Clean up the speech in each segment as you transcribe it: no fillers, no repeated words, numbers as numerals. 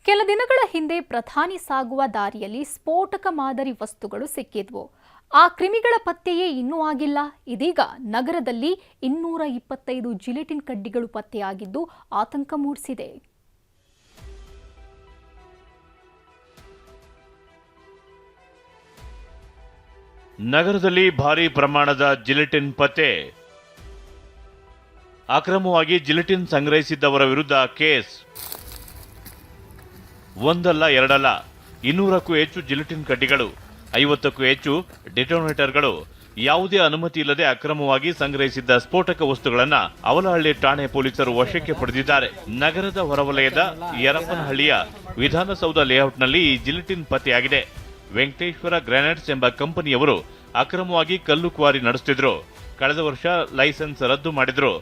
ಕೆಲ ದಿನಗಳ ಹಿಂದೆ ಪ್ರಧಾನಿ ಸಾಗುವ ದಾರಿಯಲ್ಲಿ ಸ್ಫೋಟಕ ಮಾದರಿ ವಸ್ತುಗಳು ಸಿಕ್ಕಿದ್ವು. ಆ ಕ್ರಿಮಿಗಳ ಪತ್ತೆಯೇ ಇನ್ನೂ ಆಗಿಲ್ಲ. ಇದೀಗ ನಗರದಲ್ಲಿ 225 ಜಿಲೆಟಿನ್ ಕಡ್ಡಿಗಳು ಪತ್ತೆಯಾಗಿದ್ದು ಆತಂಕ ಮೂಡಿಸಿದೆ. ನಗರದಲ್ಲಿ ಭಾರೀ ಪ್ರಮಾಣದ ಜಿಲೆಟಿನ್ ಪತ್ತೆ. ಅಕ್ರಮವಾಗಿ ಜಿಲೆಟಿನ್ ಸಂಗ್ರಹಿಸಿದ್ದವರ ವಿರುದ್ಧ ಕೇಸ್. ಒಂದಲ್ಲ ಎರಡಲ್ಲ 200ಕ್ಕೂ ಹೆಚ್ಚು ಜಿಲೆಟಿನ್ ಕಡ್ಡಿಗಳು, 50ಕ್ಕೂ ಹೆಚ್ಚು ಡಿಟೋನೇಟರ್ಗಳು, ಯಾವುದೇ ಅನುಮತಿ ಇಲ್ಲದೆ ಅಕ್ರಮವಾಗಿ ಸಂಗ್ರಹಿಸಿದ್ದ ಸ್ಫೋಟಕ ವಸ್ತುಗಳನ್ನು ಅವಲಹಳ್ಳಿ ಠಾಣೆ ಪೊಲೀಸರು ವಶಕ್ಕೆ ಪಡೆದಿದ್ದಾರೆ. ನಗರದ ಹೊರವಲಯದ ಯರಪ್ಪನಹಳ್ಳಿಯ ವಿಧಾನಸೌಧ ಲೇಔಟ್ನಲ್ಲಿ ಈ ಜಿಲೆಟಿನ್ ಪತ್ತೆಯಾಗಿದೆ. ವೆಂಕಟೇಶ್ವರ ಗ್ರಾನೈಟ್ಸ್ ಎಂಬ ಕಂಪನಿಯವರು ಅಕ್ರಮವಾಗಿ ಕಲ್ಲು ಕ್ವಾರಿ ನಡೆಸುತ್ತಿದ್ರು. ಕಳೆದ ವರ್ಷ ಲೈಸೆನ್ಸ್ ರದ್ದು ಮಾಡಿದ್ರು.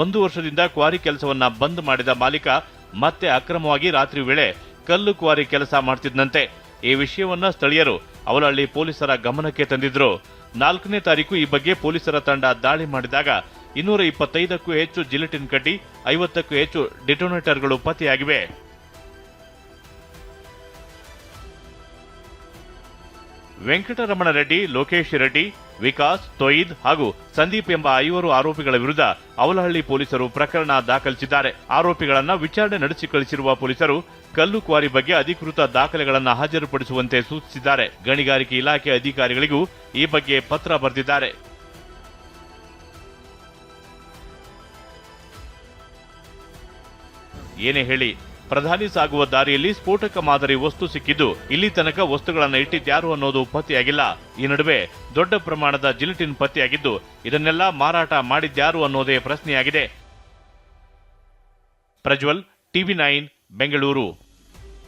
1 ವರ್ಷದಿಂದ ಕ್ವಾರಿ ಕೆಲಸವನ್ನ ಬಂದ್ ಮಾಡಿದ ಮಾಲೀಕ ಮತ್ತೆ ಅಕ್ರಮವಾಗಿ ರಾತ್ರಿ ವೇಳೆ ಕಲ್ಲು ಕ್ವಾರಿ ಕೆಲಸ ಮಾಡ್ತಿದ್ದಂತೆ. ಈ ವಿಷಯವನ್ನ ಸ್ಥಳೀಯರು ಅವಲಹಳ್ಳಿ ಪೊಲೀಸರ ಗಮನಕ್ಕೆ ತಂದಿದ್ರು. 4ನೇ ತಾರೀಕು ಈ ಬಗ್ಗೆ ಪೊಲೀಸರ ತಂಡ ದಾಳಿ ಮಾಡಿದಾಗ 225ಕ್ಕೂ ಹೆಚ್ಚು ಜಿಲೆಟಿನ್ ಕಡ್ಡಿ, 50ಕ್ಕೂ ಹೆಚ್ಚು ಡಿಟೋನೇಟರ್ಗಳು ಪತ್ತೆಯಾಗಿವೆ. ವೆಂಕಟರಮಣ ರೆಡ್ಡಿ, ಲೋಕೇಶ್ ರೆಡ್ಡಿ, ವಿಕಾಸ್, ತೊಯ್ದ್ ಹಾಗೂ ಸಂದೀಪ್ ಎಂಬ 5 ಆರೋಪಿಗಳ ವಿರುದ್ಧ ಅವಲಹಳ್ಳಿ ಪೊಲೀಸರು ಪ್ರಕರಣ ದಾಖಲಿಸಿದ್ದಾರೆ. ಆರೋಪಿಗಳನ್ನ ವಿಚಾರಣೆ ನಡೆಸಿ ಕಳಿಸಿರುವ ಪೊಲೀಸರು ಕಲ್ಲು ಕ್ವಾರಿ ಬಗ್ಗೆ ಅಧಿಕೃತ ದಾಖಲೆಗಳನ್ನು ಹಾಜರುಪಡಿಸುವಂತೆ ಸೂಚಿಸಿದ್ದಾರೆ. ಗಣಿಗಾರಿಕೆ ಇಲಾಖೆ ಅಧಿಕಾರಿಗಳಿಗೂ ಈ ಬಗ್ಗೆ ಪತ್ರ ಬರೆದಿದ್ದಾರೆ. ಏನೇ ಹೇಳಿ, ಪ್ರಧಾನಿ ಸಾಗುವ ದಾರಿಯಲ್ಲಿ ಸ್ಫೋಟಕ ಮಾದರಿ ವಸ್ತು ಸಿಕ್ಕಿದ್ದು ಇಲ್ಲಿ ತನಕ ವಸ್ತುಗಳನ್ನು ಇಟ್ಟಿದ್ಯಾರು ಅನ್ನೋದು ಪತ್ತೆಯಾಗಿಲ್ಲ. ಈ ನಡುವೆ ದೊಡ್ಡ ಪ್ರಮಾಣದ ಜಿಲೆಟಿನ್ ಪತ್ತೆಯಾಗಿದ್ದು ಇದನ್ನೆಲ್ಲ ಮಾರಾಟ ಮಾಡಿದ್ಯಾರು ಅನ್ನೋದೇ ಪ್ರಶ್ನೆಯಾಗಿದೆ. ಪ್ರಜ್ವಲ್, ಟಿವಿ9, ಬೆಂಗಳೂರು.